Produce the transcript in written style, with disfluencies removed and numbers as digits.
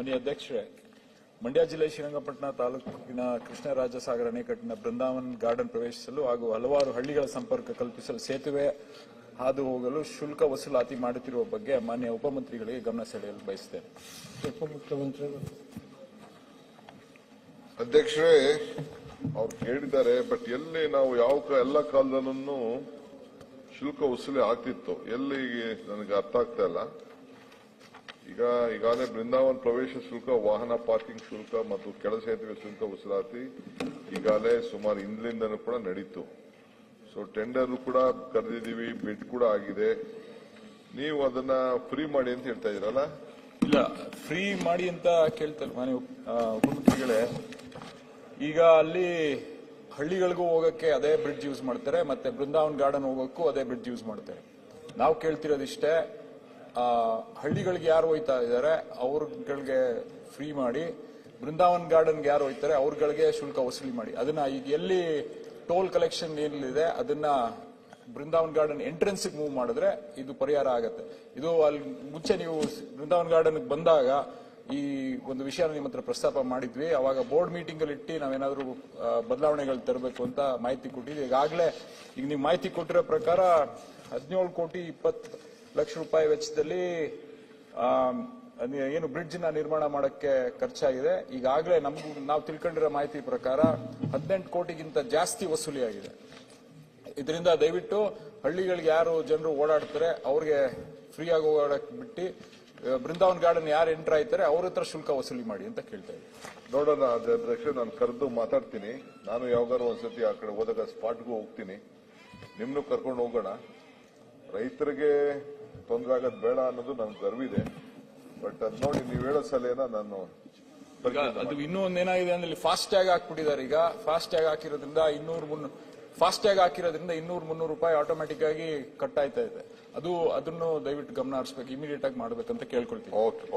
ಮಾನ್ಯ ಅಧ್ಯಕ್ಷರೇ, ಮಂಡ್ಯ ಜಿಲ್ಲೆ ಶ್ರೀರಂಗಪಟ್ಟಣ ತಾಲೂಕಿನ ಕೃಷ್ಣರಾಜಸಾಗರ ಅಣೆಕಟ್ಟಿನ ಬೃಂದಾವನ್ ಗಾರ್ಡನ್ ಪ್ರವೇಶಿಸಲು ಹಾಗೂ ಹಲವಾರು ಹಳ್ಳಿಗಳ ಸಂಪರ್ಕ ಕಲ್ಪಿಸಲು ಸೇತುವೆ ಹಾದು ಹೋಗಲು ಶುಲ್ಕ ವಸೂಲಾತಿ ಮಾಡುತ್ತಿರುವ ಬಗ್ಗೆ ಮಾನ್ಯ ಉಪಮಂತ್ರಿಗಳಿಗೆ ಗಮನ ಸೆಳೆಯಲು ಬಯಸುತ್ತೇನೆ. ಉಪಮುಖ್ಯಮಂತ್ರಿಗಳು. ಅಧ್ಯಕ್ಷರೇ, ಅವ್ರು ಕೇಳಿದ್ದಾರೆ, ಬಟ್ ಎಲ್ಲಿ ನಾವು ಎಲ್ಲ ಕಾಲದಲ್ಲೂ ಶುಲ್ಕ ವಸೂಲಿ ಆಗ್ತಿತ್ತು, ಎಲ್ಲಿ ನನಗೆ ಅರ್ಥ ಆಗ್ತಾ ಇಲ್ಲ. ಈಗಾಗಲೇ ಬೃಂದಾವನ್ ಪ್ರವೇಶ ಶುಲ್ಕ, ವಾಹನ ಪಾರ್ಕಿಂಗ್ ಶುಲ್ಕ ಮತ್ತು ಕೆಳ ಸೇತುವೆ ಶುಲ್ಕ ವಸೂಲಾತಿ ಈಗಾಗಲೇ ಸುಮಾರು ಹಿಂದಿನಿಂದನೂ ಕೂಡ ನಡೀತು. ಸೊ ಟೆಂಡರ್ ಕೂಡ ಕರೆದಿದ್ದೀವಿ, ಬಿಡ್ ಕೂಡ ಆಗಿದೆ. ನೀವು ಅದನ್ನ ಫ್ರೀ ಮಾಡಿ ಅಂತ ಹೇಳ್ತಾ ಇದ್ದೀರಲ್ಲ? ಇಲ್ಲ, ಫ್ರೀ ಮಾಡಿ ಅಂತ ಕೇಳ್ತಾರೆ ಮಾನ್ಯ ಉಪಮಂತ್ರಿಗಳೇ. ಈಗ ಅಲ್ಲಿ ಹಳ್ಳಿಗಳಿಗೂ ಹೋಗಕ್ಕೆ ಅದೇ ಬ್ರಿಡ್ಜ್ ಯೂಸ್ ಮಾಡ್ತಾರೆ, ಮತ್ತೆ ಬೃಂದಾವನ್ ಗಾರ್ಡನ್ ಹೋಗೋಕ್ಕೂ ಅದೇ ಬ್ರಿಡ್ಜ್ ಯೂಸ್ ಮಾಡ್ತಾರೆ. ನಾವು ಕೇಳ್ತಿರೋದಿಷ್ಟೇ, ಹಳ್ಳಿಗಳಿಗೆ ಯಾರು ಹೋಯ್ತಾ ಇದ್ದಾರೆ ಅವ್ರಗಳಿಗೆ ಫ್ರೀ ಮಾಡಿ, ಬೃಂದಾವನ್ ಗಾರ್ಡನ್ಗೆ ಯಾರು ಹೋಯ್ತಾರೆ ಅವ್ರಗಳಿಗೆ ಶುಲ್ಕ ವಸೂಲಿ ಮಾಡಿ. ಅದನ್ನ ಈಗ ಎಲ್ಲಿ ಟೋಲ್ ಕಲೆಕ್ಷನ್ ಏನಿದೆ ಅದನ್ನ ಬೃಂದಾವನ್ ಗಾರ್ಡನ್ ಎಂಟ್ರೆನ್ಸ್ ಮೂವ್ ಮಾಡಿದ್ರೆ ಇದು ಪರಿಹಾರ ಆಗತ್ತೆ. ಇದು ಅಲ್ಲಿ ಮುಂಚೆ ನೀವು ಬೃಂದಾವನ್ ಗಾರ್ಡನ್ ಬಂದಾಗ ಈ ಒಂದು ವಿಷಯ ನಿಮ್ಮ ಹತ್ರ ಪ್ರಸ್ತಾಪ ಮಾಡಿದ್ವಿ. ಅವಾಗ ಬೋರ್ಡ್ ಮೀಟಿಂಗ್ ಅಲ್ಲಿ ಇಟ್ಟು ನಾವೇನಾದ್ರೂ ಬದಲಾವಣೆಗಳು ತರಬೇಕು ಅಂತ ಮಾಹಿತಿ ಕೊಟ್ಟಿದ್ವಿ. ಈಗಾಗಲೇ ಈಗ ನೀವು ಮಾಹಿತಿ ಕೊಟ್ಟಿರೋ ಪ್ರಕಾರ 17 ಕೋಟಿ 20 ಲಕ್ಷ ರೂಪಾಯಿ ವೆಚ್ಚದಲ್ಲಿ ಏನು ಬ್ರಿಡ್ಜ್ ನ ನಿರ್ಮಾಣ ಮಾಡಕ್ಕೆ ಖರ್ಚಾಗಿದೆ. ಈಗಾಗಲೇ ನಾವು ತಿಳ್ಕೊಂಡಿರೋ ಮಾಹಿತಿ ಪ್ರಕಾರ 18 ಕೋಟಿಗಿಂತ ಜಾಸ್ತಿ ವಸೂಲಿ ಆಗಿದೆ. ಇದರಿಂದ ದಯವಿಟ್ಟು ಹಳ್ಳಿಗಳಿಗೆ ಯಾರು ಜನರು ಓಡಾಡ್ತಾರೆ ಅವ್ರಿಗೆ ಫ್ರೀ ಆಗಿ ಓಡಾಡಕ್ ಬಿಟ್ಟು ಬೃಂದಾವನ್ ಗಾರ್ಡನ್ ಯಾರು ಎಂಟರ್ ಆಯ್ತಾರೆ ಅವ್ರ ಹತ್ರ ಶುಲ್ಕ ವಸೂಲಿ ಮಾಡಿ ಅಂತ ಕೇಳ್ತಾ ಇದ್ದೀನಿ. ನೋಡೋಣ ಅಧ್ಯಕ್ಷ, ನಾನು ಕರೆದು ಮಾತಾಡ್ತೀನಿ. ನಾನು ಯಾವಾಗಾರು ಒಂದ್ಸತಿ ಆ ಕಡೆ ಹೋದಾಗ ಸ್ಪಾಟ್ಗೂ ಹೋಗ್ತೀನಿ, ನಿಮ್ನು ಕರ್ಕೊಂಡು ಹೋಗೋಣ. ರೈತರಿಗೆ ತೊಂದರೆ ಆಗೋದು ಬೇಡ ಅನ್ನೋದು ನನ್ಗೆ ಅರಿವಿದೆ. ಬಟ್ ಅದ್ ನೋಡಿ, ನೀವು ಹೇಳೋ ಸಲಹೆನ ನಾನು ಅದು ಇನ್ನೂ ಒಂದೇನಾಗಿದೆ ಅಂದ್ರೆ ಫಾಸ್ಟ್ ಟ್ಯಾಗ್ ಹಾಕ್ಬಿಟ್ಟಿದ್ದಾರೆ. ಈಗ ಫಾಸ್ಟ್ ಟ್ಯಾಗ್ ಹಾಕಿರೋದ್ರಿಂದ 200-300 ರೂಪಾಯಿ ಆಟೋಮೆಟಿಕ್ ಆಗಿ ಕಟ್ ಆಯ್ತಾ ಇದೆ. ಅದನ್ನು ದಯವಿಟ್ಟು ಗಮನ ಹರಿಸಬೇಕು, ಇಮಿಡಿಯೇಟ್ ಆಗಿ ಮಾಡ್ಬೇಕಂತ ಕೇಳ್ಕೊಳ್ತೀವಿ. ಓಕೆ.